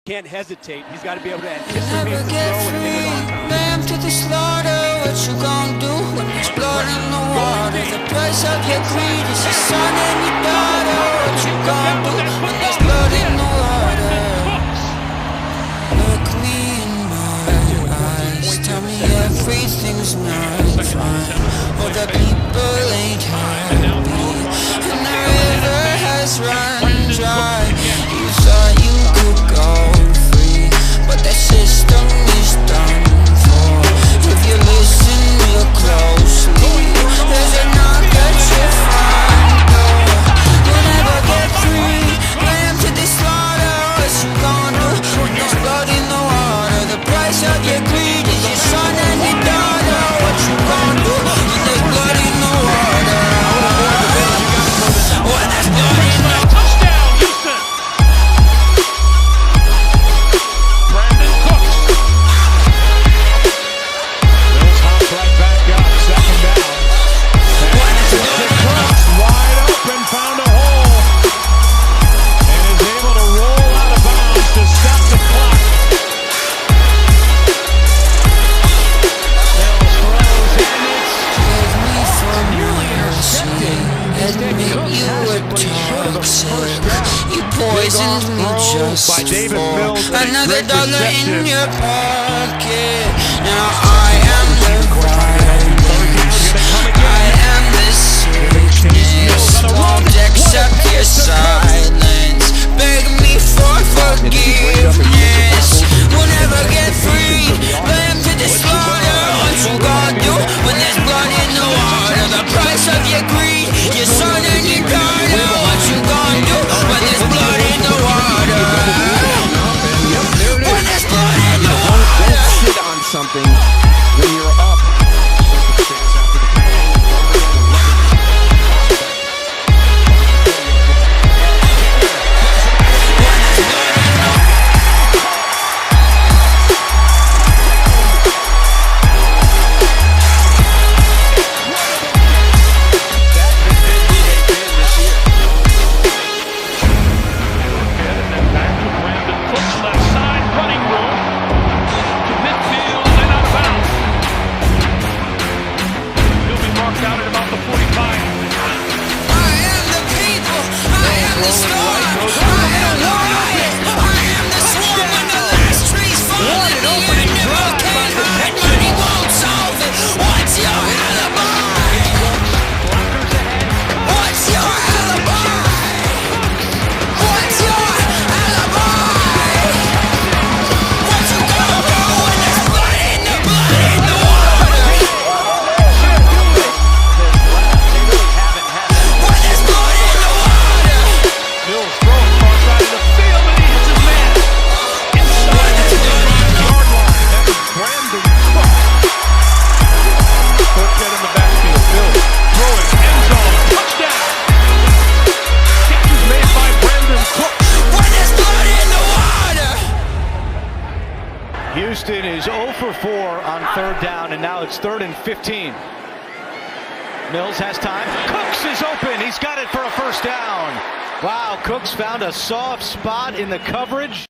can't hesitate. He's got to be able to anticipate the throw and hit it on time. Lamb to the slaughter, what you gon' do when there's blood in the water? The price of your greed is your son and your daughter. What you gon' do when there's blood in the water? Look me in my eyes, tell me everything's not fine. All the people ain't happy, and the river has run dry. You thought you could go free, but that system is done for. If you listen real closely, there's a knock at your front door. You'll never get free. Lamb to the slaughter, what you gon' do when there's blood in the water? The price of your greed is your son and your daughter. What you gon' do when there's blood in the water? When there's blood in the water. Touchdown, Houston! Brandin Cooks. Mills hops right back up, second down. Cooks wide open, found a hole, and is able to roll out of bounds to stop the clock. Mills throws, and it's nearly intercepted. Admit you were toxic. You poisoned me just by David for Mills, another great dollar in reception. your pocket. Now I am the violence, I am the sickness. Won't accept your silence. Beg me for forgiveness. We'll never get free. Lamb to the slaughter. What you gonna do when there's blood in the water? The price of your greed, your son and your daughter. What you gonna do when there's blood in the water? When there's blood in the water. Don't sit on something when you're up. Back to Brandin Cooks, left side, running room to midfield and out of bounds. He'll be marked out at about the 45. I am the people, I am the storm, I am the riot, I am the swarm when the last tree's falling. The animal can't hide, money won't solve it. What's your alibi? What's your alibi? What's your alibi? What you gonna do when there's blood in the water? When there's blood in the water? Mills throws far side of the field, and he hits his man inside the 5-yard line. That is Brandin Cooks. Cooks get in the backfield. Mills throwing end zone, touchdown. Catch is made by Brandin Cooks. When there's blood in the water? Houston is 0 for 4 on third down, and now it's 3rd and 15. Mills has time. Cooks is open. He's got it for a first down. Wow, Cooks found a soft spot in the coverage.